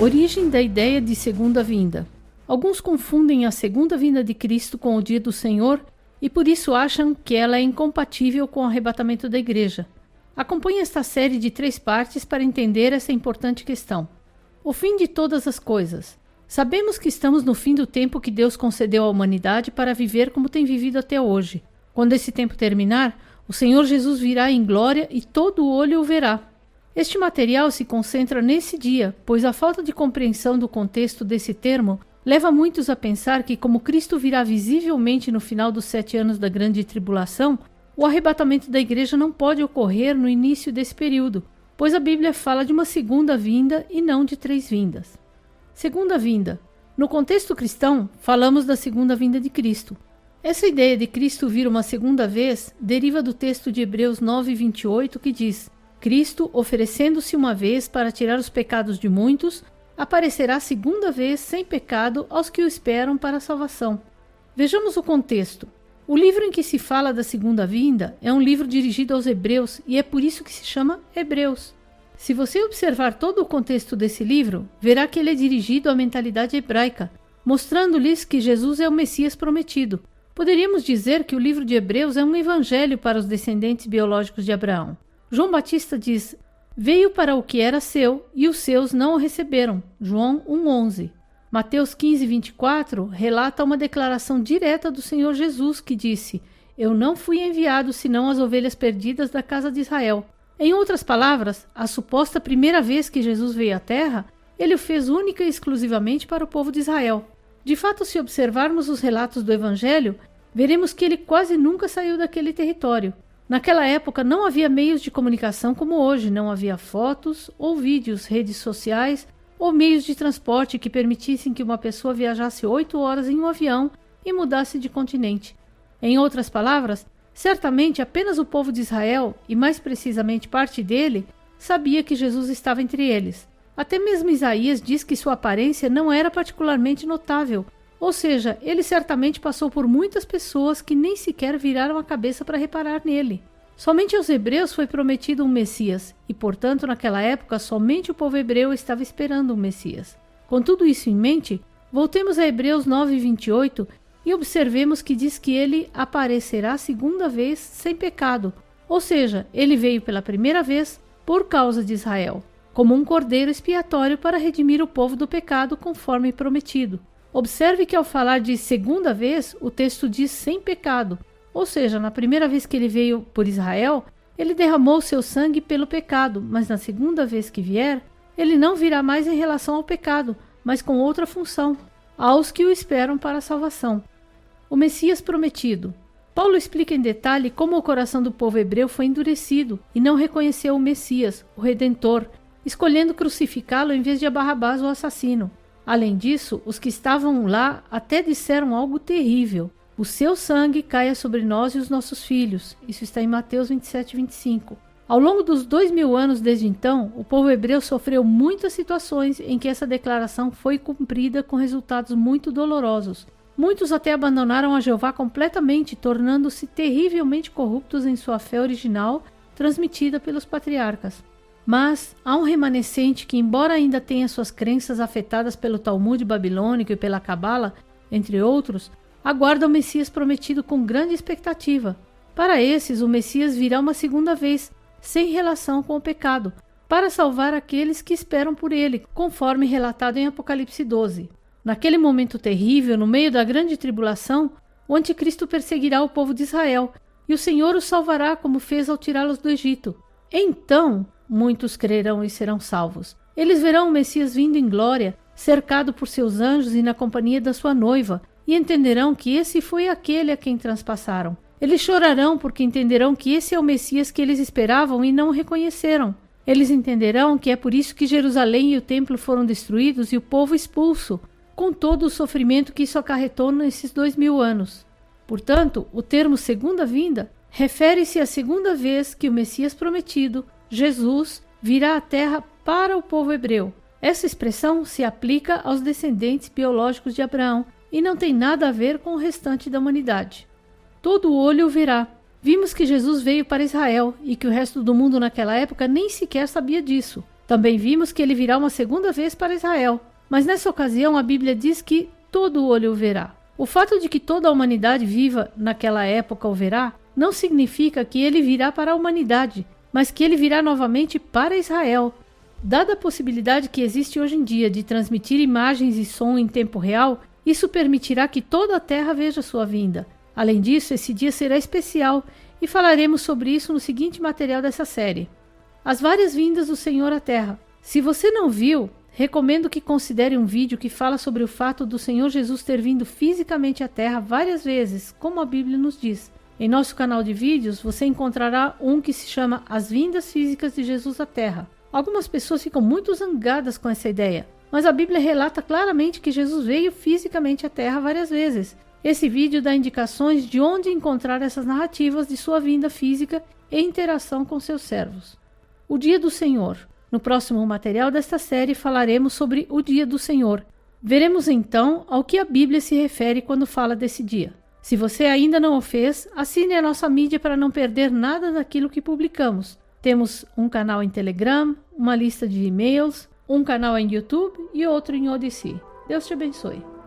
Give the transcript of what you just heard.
Origem da ideia de segunda vinda. Alguns confundem a segunda vinda de Cristo com o dia do Senhor e por isso acham que ela é incompatível com o arrebatamento da igreja. Acompanhe esta série de 3 partes para entender essa importante questão. O fim de todas as coisas. Sabemos que estamos no fim do tempo que Deus concedeu à humanidade para viver como tem vivido até hoje. Quando esse tempo terminar, o Senhor Jesus virá em glória e todo olho o verá. Este material se concentra nesse dia, pois a falta de compreensão do contexto desse termo leva muitos a pensar que, como Cristo virá visivelmente no final dos 7 anos da grande tribulação, o arrebatamento da igreja não pode ocorrer no início desse período, pois a Bíblia fala de uma segunda vinda e não de 3 vindas. Segunda vinda. No contexto cristão, falamos da segunda vinda de Cristo. Essa ideia de Cristo vir uma segunda vez deriva do texto de Hebreus 9:28 que diz: Cristo, oferecendo-se uma vez para tirar os pecados de muitos, aparecerá segunda vez sem pecado aos que o esperam para a salvação. Vejamos o contexto. O livro em que se fala da segunda vinda é um livro dirigido aos hebreus e é por isso que se chama Hebreus. Se você observar todo o contexto desse livro, verá que ele é dirigido à mentalidade hebraica, mostrando-lhes que Jesus é o Messias prometido. Poderíamos dizer que o livro de Hebreus é um evangelho para os descendentes biológicos de Abraão. João Batista diz: veio para o que era seu e os seus não o receberam. João 1:11. Mateus 15:24 relata uma declaração direta do Senhor Jesus que disse: eu não fui enviado senão as ovelhas perdidas da casa de Israel. Em outras palavras, a suposta primeira vez que Jesus veio à Terra, ele o fez única e exclusivamente para o povo de Israel. De fato, se observarmos os relatos do Evangelho, veremos que ele quase nunca saiu daquele território. Naquela época não havia meios de comunicação como hoje, não havia fotos ou vídeos, redes sociais ou meios de transporte que permitissem que uma pessoa viajasse 8 horas em um avião e mudasse de continente. Em outras palavras, certamente apenas o povo de Israel, e mais precisamente parte dele, sabia que Jesus estava entre eles. Até mesmo Isaías diz que sua aparência não era particularmente notável, ou seja, ele certamente passou por muitas pessoas que nem sequer viraram a cabeça para reparar nele. Somente aos hebreus foi prometido um Messias, e portanto naquela época somente o povo hebreu estava esperando um Messias. Com tudo isso em mente, voltemos a Hebreus 9:28 e observemos que diz que ele aparecerá segunda vez sem pecado, ou seja, ele veio pela primeira vez por causa de Israel, como um cordeiro expiatório para redimir o povo do pecado conforme prometido. Observe que ao falar de segunda vez, o texto diz sem pecado, ou seja, na primeira vez que ele veio por Israel, ele derramou seu sangue pelo pecado, mas na segunda vez que vier, ele não virá mais em relação ao pecado, mas com outra função, aos que o esperam para a salvação. O Messias prometido. Paulo explica em detalhe como o coração do povo hebreu foi endurecido e não reconheceu o Messias, o Redentor, escolhendo crucificá-lo em vez de Barrabás, o assassino. Além disso, os que estavam lá até disseram algo terrível: o seu sangue caia sobre nós e os nossos filhos. Isso está em Mateus 27:25. Ao longo dos 2000 anos desde então, o povo hebreu sofreu muitas situações em que essa declaração foi cumprida com resultados muito dolorosos. Muitos até abandonaram a Jeová completamente, tornando-se terrivelmente corruptos em sua fé original, transmitida pelos patriarcas. Mas há um remanescente que, embora ainda tenha suas crenças afetadas pelo Talmud babilônico e pela Cabala, entre outros, aguarda o Messias prometido com grande expectativa. Para esses, o Messias virá uma segunda vez, sem relação com o pecado, para salvar aqueles que esperam por ele, conforme relatado em Apocalipse 12. Naquele momento terrível, no meio da grande tribulação, o anticristo perseguirá o povo de Israel, e o Senhor os salvará como fez ao tirá-los do Egito. Então, muitos crerão e serão salvos. Eles verão o Messias vindo em glória, cercado por seus anjos e na companhia da sua noiva, e entenderão que esse foi aquele a quem transpassaram. Eles chorarão porque entenderão que esse é o Messias que eles esperavam e não o reconheceram. Eles entenderão que é por isso que Jerusalém e o templo foram destruídos e o povo expulso, com todo o sofrimento que isso acarretou nesses 2000 anos. Portanto, o termo segunda vinda refere-se à segunda vez que o Messias prometido, Jesus, virá à terra para o povo hebreu. Essa expressão se aplica aos descendentes biológicos de Abraão e não tem nada a ver com o restante da humanidade. Todo olho o verá. Vimos que Jesus veio para Israel e que o resto do mundo naquela época nem sequer sabia disso. Também vimos que ele virá uma segunda vez para Israel, mas nessa ocasião a Bíblia diz que todo olho o verá. O fato de que toda a humanidade viva naquela época o verá, não significa que ele virá para a humanidade, mas que ele virá novamente para Israel. Dada a possibilidade que existe hoje em dia de transmitir imagens e som em tempo real, isso permitirá que toda a terra veja sua vinda. Além disso, esse dia será especial e falaremos sobre isso no seguinte material dessa série: as várias vindas do Senhor à Terra. Se você não viu, recomendo que considere um vídeo que fala sobre o fato do Senhor Jesus ter vindo fisicamente à Terra várias vezes, como a Bíblia nos diz. Em nosso canal de vídeos, você encontrará um que se chama As Vindas Físicas de Jesus à Terra. Algumas pessoas ficam muito zangadas com essa ideia, mas a Bíblia relata claramente que Jesus veio fisicamente à Terra várias vezes. Esse vídeo dá indicações de onde encontrar essas narrativas de sua vinda física e interação com seus servos. O Dia do Senhor. No próximo material desta série falaremos sobre o Dia do Senhor. Veremos então ao que a Bíblia se refere quando fala desse dia. Se você ainda não o fez, assine a nossa mídia para não perder nada daquilo que publicamos. Temos um canal em Telegram, uma lista de e-mails, um canal em YouTube e outro em Odysee. Deus te abençoe.